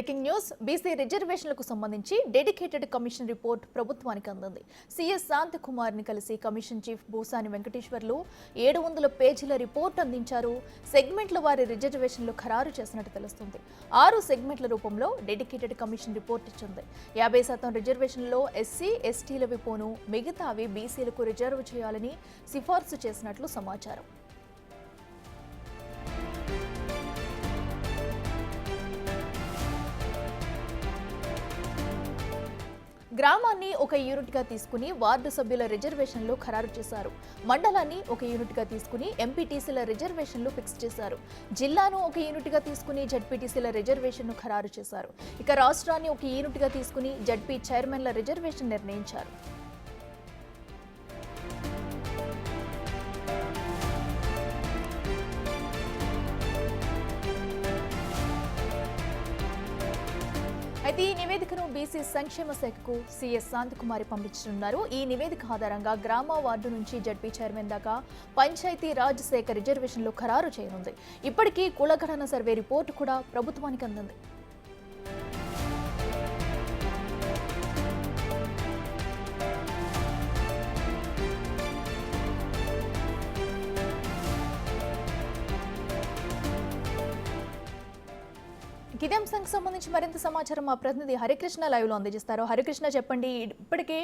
Breaking news BC రిజర్వేషన్లకు సంబంధించి dedicated commission report ప్రభుత్వానికి అందింది. సీఎస్ శాంతకుమార్ని కలిసి కమిషన్ చీఫ్ భూసాని వెంకటేశ్వర్లు 700 పేజీల రిపోర్ట్ అందించారు. సెగ్మెంట్ల వారి రిజర్వేషన్లు ఖరారు చేసినట్టు తెలుస్తుంది. 6 సెగ్మెంట్ల రూపంలో డెడికేటెడ్ కమిషన్ రిపోర్ట్ ఇచ్చింది. 50% రిజర్వేషన్లో ఎస్సీ ఎస్టీలవి పోను మిగతావి బీసీలకు రిజర్వ్ చేయాలని సిఫార్సు చేసినట్లు సమాచారం. గ్రామాన్ని ఒక యూనిట్గా తీసుకుని వార్డు సభ్యుల రిజర్వేషన్లు ఖరారు చేశారు. మండలాన్ని ఒక యూనిట్గా తీసుకుని ఎంపీటీసీల రిజర్వేషన్లు ఫిక్స్ చేశారు. జిల్లాను ఒక యూనిట్గా తీసుకుని జడ్పీటీసీల రిజర్వేషన్ను ఖరారు చేశారు. ఇక రాష్ట్రాన్ని ఒక యూనిట్గా తీసుకుని జడ్పీ చైర్మన్ల రిజర్వేషన్ నిర్ణయించారు. అయితే ఈ నివేదికను బీసీ సంక్షేమ శాఖకు సీఎస్ శాంతకుమారి పంపించనున్నారు. ఈ నివేదిక ఆధారంగా గ్రామ వార్డు నుంచి జడ్పీ చైర్మన్ దాకా పంచాయతీ రాజ్ శాఖ రిజర్వేషన్లు ఖరారు చేయనుంది. ఇప్పటికీ కులగణన సర్వే రిపోర్టు కూడా ప్రభుత్వానికి అందింది. ఇదే అంశానికి సంబంధించి మరింత సమాచారం మా ప్రతినిధి హరికృష్ణ లైవ్ లో అందజేస్తారు. హరికృష్ణ, చెప్పండి. ఇప్పటికే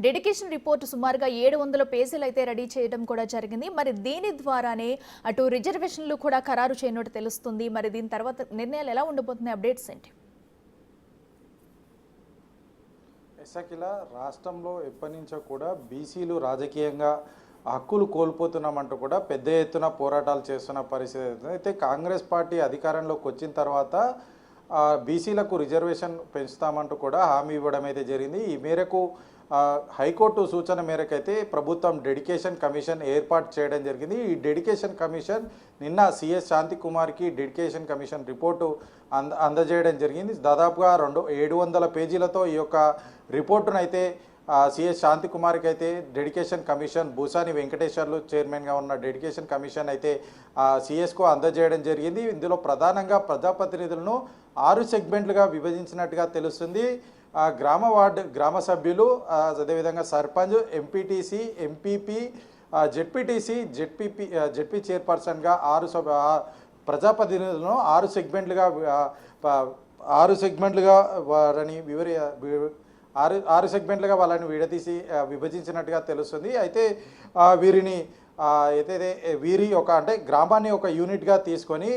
డెడికేషన్ రిపోర్టు సుమారుగా 700 పేజీలు అయితే రెడీ చేయడం కూడా జరిగింది. మరి దీని ద్వారానే అటు రిజర్వేషన్లు కూడా ఖరారు చేయనట్టు తెలుస్తుంది. మరి దీని తర్వాత నిర్ణయాలు ఎలా ఉండబోతున్నాయి? అప్డేట్స్ ఏంటి? రాష్ట్రంలో ఎప్పటి నుంచో కూడా బీసీలు రాజకీయంగా హక్కులు కోల్పోతున్నామంటూ కూడా పెద్ద ఎత్తున పోరాటాలు చేస్తున్న పరిస్థితి. అయితే కాంగ్రెస్ పార్టీ అధికారంలోకి వచ్చిన తర్వాత బీసీలకు రిజర్వేషన్ పెంచుతామంటూ కూడా హామీ ఇవ్వడం అయితే జరిగింది. ఈ మేరకు హైకోర్టు సూచన మేరకు అయితే ప్రభుత్వం డెడికేషన్ కమిషన్ ఏర్పాటు చేయడం జరిగింది. ఈ డెడికేషన్ కమిషన్ నిన్న సీఎస్ శాంతికుమార్కి డెడికేషన్ కమిషన్ రిపోర్టు అందజేయడం జరిగింది. దాదాపుగా 700 పేజీలతో ఈ యొక్క రిపోర్టును అయితే సీఎస్ శాంతికుమార్కి అయితే డెడికేషన్ కమిషన్ భూసాని వెంకటేశ్వర్లు చైర్మన్గా ఉన్న డెడికేషన్ కమిషన్ అయితే సీఎస్కు అందజేయడం జరిగింది. ఇందులో ప్రధానంగా ప్రజాప్రతినిధులను 6 సెగ్మెంట్లుగా విభజించినట్టుగా తెలుస్తుంది. గ్రామ సభ్యులు, అదేవిధంగా sarpanch, MPTC, MPP, ZPTC, ZP చైర్పర్సన్గా 6 ప్రజాప్రతినిధులను 6 సెగ్మెంట్లుగా వారిని ఆరు సెగ్మెంట్లుగా వాళ్ళని విడదీసి విభజించినట్టుగా తెలుస్తుంది. అయితే వీరి యొక్క అంటే గ్రామాన్ని ఒక యూనిట్గా తీసుకొని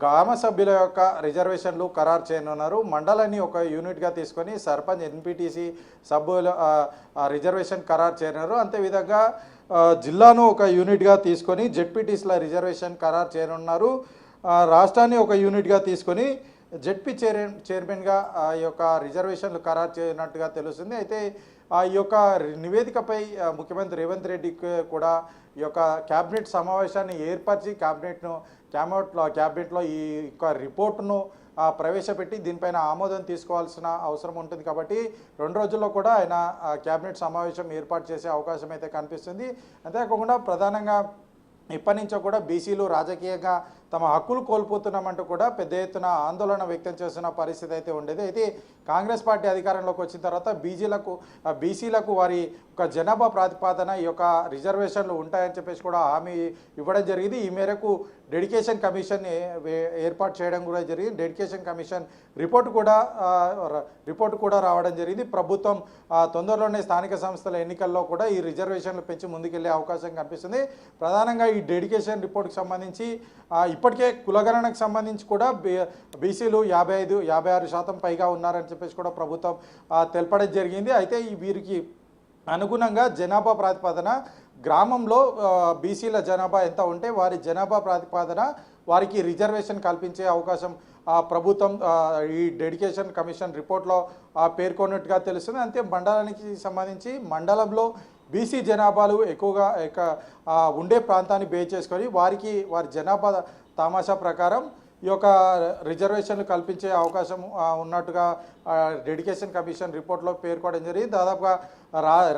గ్రామ సభ్యుల యొక్క రిజర్వేషన్లు ఖరారు చేయనున్నారు. మండలాన్ని ఒక యూనిట్గా తీసుకొని సర్పంచ్, ఎన్పీటీసీ సభ్యుల రిజర్వేషన్ ఖరారు చేయనున్నారు. అంతేవిధంగా జిల్లాను ఒక యూనిట్గా తీసుకొని జెడ్పీటీసీల రిజర్వేషన్ ఖరారు చేయనున్నారు. రాష్ట్రాన్ని ఒక యూనిట్గా తీసుకొని జెడ్పీ చైర్మన్గా ఈ యొక్క రిజర్వేషన్లు ఖరారు చేయనట్టుగా తెలుస్తుంది. అయితే ఈ యొక్క నివేదికపై ముఖ్యమంత్రి రేవంత్ రెడ్డి కూడా ఈ యొక్క క్యాబినెట్ సమావేశాన్ని ఏర్పరిచి క్యాబినెట్లో ఈ యొక్క రిపోర్టును ప్రవేశపెట్టి దీనిపైన ఆమోదం తీసుకోవాల్సిన అవసరం ఉంటుంది. కాబట్టి 2 రోజుల్లో కూడా ఆయన క్యాబినెట్ సమావేశం ఏర్పాటు చేసే అవకాశం అయితే కనిపిస్తుంది. అంతేకాకుండా ప్రధానంగా ఇప్పటి నుంచో కూడా బీసీలు రాజకీయంగా తమ హక్కులు కోల్పోతున్నామంటూ కూడా పెద్ద ఎత్తున ఆందోళన వ్యక్తం చేస్తున్న పరిస్థితి అయితే ఉండేది. అయితే కాంగ్రెస్ పార్టీ అధికారంలోకి వచ్చిన తర్వాత బీసీలకు వారి ఒక జనాభా ప్రాతిపాదన ఈ యొక్క రిజర్వేషన్లు ఉంటాయని చెప్పేసి కూడా హామీ ఇవ్వడం జరిగింది. ఈ మేరకు డెడికేషన్ కమిషన్ ఏర్పాటు చేయడం కూడా జరిగింది. డెడికేషన్ కమిషన్ రిపోర్టు కూడా రావడం జరిగింది. ప్రభుత్వం తొందరలోనే స్థానిక సంస్థల ఎన్నికల్లో కూడా ఈ రిజర్వేషన్లు పెంచి ముందుకెళ్లే అవకాశం కనిపిస్తుంది. ప్రధానంగా ఈ డెడికేషన్ రిపోర్టుకు సంబంధించి ఇప్పటికే కులగణనకు సంబంధించి కూడా బీసీలు 56% పైగా ఉన్నారని చెప్పేసి కూడా ప్రభుత్వం తెలపడం జరిగింది. అయితే వీరికి అనుగుణంగా జనాభా ప్రాతిపాదన గ్రామంలో బీసీల జనాభా ఎంత ఉంటే వారి జనాభా ప్రాతిపాదన వారికి రిజర్వేషన్ కల్పించే అవకాశం ప్రభుత్వం ఈ డెడికేషన్ కమిషన్ రిపోర్ట్లో పేర్కొన్నట్టుగా తెలుస్తుంది. అంతే మండలానికి సంబంధించి మండలంలో బీసీ జనాభాలు ఎక్కువగా ఉండే ప్రాంతాన్ని బేస్ చేసుకొని వారి జనాభా తమాషా ప్రకారం ఈ యొక్క రిజర్వేషన్లు కల్పించే అవకాశం ఉన్నట్టుగా డెడికేషన్ కమిషన్ రిపోర్ట్లో పేర్కొనడం జరిగింది. దాదాపుగా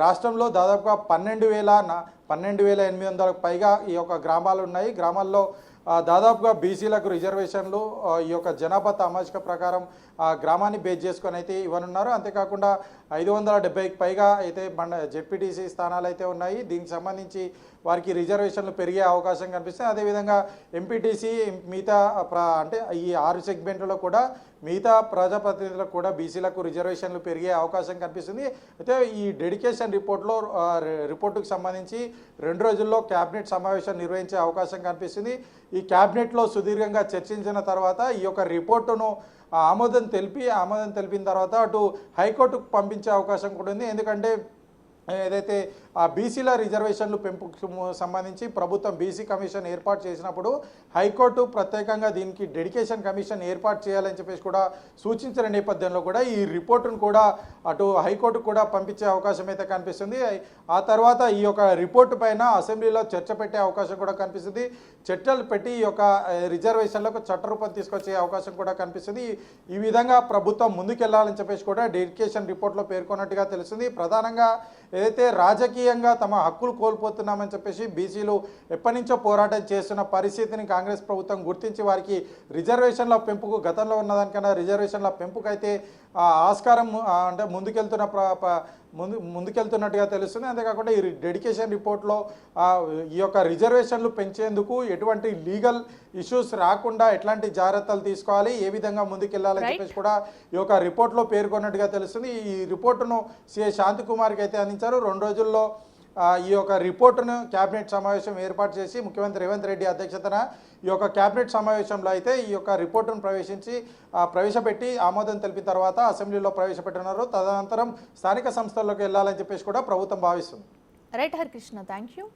రాష్ట్రంలో దాదాపుగా 12,800 పైగా ఈ యొక్క గ్రామాలు ఉన్నాయి. గ్రామాల్లో దాదాపుగా బీసీలకు రిజర్వేషన్లు ఈ యొక్క జనాభా సామాజిక ప్రకారం ఆ గ్రామాన్ని బేస్ చేసుకొని అయితే ఇవ్వనున్నారు. అంతేకాకుండా 570కి పైగా అయితే జెడ్పీటీసీ స్థానాలు అయితే ఉన్నాయి. దీనికి సంబంధించి వారికి రిజర్వేషన్లు పెరిగే అవకాశం కనిపిస్తుంది. అదేవిధంగా ఎంపీటీసీ మిగతా అంటే ఈ 6 సెగ్మెంట్లలో కూడా మిగతా ప్రజాప్రతినిధులకు కూడా బీసీలకు రిజర్వేషన్లు పెరిగే అవకాశం కనిపిస్తుంది. అయితే ఈ డెడికేషన్ రిపోర్టుకు సంబంధించి 2 రోజుల్లో క్యాబినెట్ సమావేశం నిర్వహించే అవకాశం కనిపిస్తుంది. ఈ క్యాబినెట్లో సుదీర్ఘంగా చర్చించిన తర్వాత ఈ యొక్క రిపోర్టును ఆమోదం తెలిపిన తర్వాత అటు హైకోర్టుకు పంపించే అవకాశం కూడా ఉంది. ఎందుకంటే ఏదైతే ఆ బీసీల రిజర్వేషన్లు పెంపుకు సంబంధించి ప్రభుత్వం బీసీ కమిషన్ ఏర్పాటు చేసినప్పుడు హైకోర్టు ప్రత్యేకంగా దీనికి డెడికేషన్ కమిషన్ ఏర్పాటు చేయాలని చెప్పేసి కూడా సూచించిన నేపథ్యంలో కూడా ఈ రిపోర్టును కూడా అటు హైకోర్టుకు కూడా పంపించే అవకాశం అయితే కనిపిస్తుంది. ఆ తర్వాత ఈ యొక్క రిపోర్టు పైన అసెంబ్లీలో చర్చ పెట్టే అవకాశం కూడా కనిపిస్తుంది. చర్చలు పెట్టి ఈ యొక్క రిజర్వేషన్లకు చట్టరూపం తీసుకొచ్చే అవకాశం కూడా కనిపిస్తుంది. ఈ విధంగా ప్రభుత్వం ముందుకెళ్లాలని చెప్పేసి కూడా డెడికేషన్ రిపోర్ట్లో పేర్కొన్నట్టుగా తెలుస్తుంది. ప్రధానంగా ఏదైతే రాజకీయంగా తమ హక్కులు కోల్పోతున్నామని చెప్పేసి బీసీలు ఎప్పటి నుంచో పోరాటం చేస్తున్న పరిస్థితిని కాంగ్రెస్ ప్రభుత్వం గుర్తించి వారికి రిజర్వేషన్ల పెంపుకు గతంలో ఉన్నదానికన్నా రిజర్వేషన్ల పెంపుకైతే ఆస్కారం అంటే ముందుకెళ్తున్నట్టుగా తెలుస్తుంది. అంతేకాకుండా ఈ డెడికేషన్ రిపోర్ట్లో ఈ యొక్క రిజర్వేషన్లు పెంచేందుకు ఎటువంటి లీగల్ ఇష్యూస్ రాకుండా ఎట్లాంటి జాగ్రత్తలు తీసుకోవాలి, ఏ విధంగా ముందుకెళ్లాలని చెప్పేసి కూడా ఈ యొక్క రిపోర్ట్లో పేర్కొన్నట్టుగా తెలుస్తుంది. ఈ రిపోర్టును సిఐ శాంతికుమార్కి అయితే అందించారు. 2 రోజుల్లో ఈ యొక్క రిపోర్టును క్యాబినెట్ సమావేశం ఏర్పాటు చేసి ముఖ్యమంత్రి రేవంత్ రెడ్డి అధ్యక్షతన ఈ యొక్క క్యాబినెట్ సమావేశంలో అయితే ఈ యొక్క రిపోర్టును ప్రవేశపెట్టి ఆమోదం తెలిపిన తర్వాత అసెంబ్లీలో ప్రవేశపెట్టున్నారు. తదనంతరం స్థానిక సంస్థల్లోకి వెళ్ళాలని చెప్పేసి కూడా ప్రభుత్వం భావిస్తుంది. Right Harikrishna, thank you.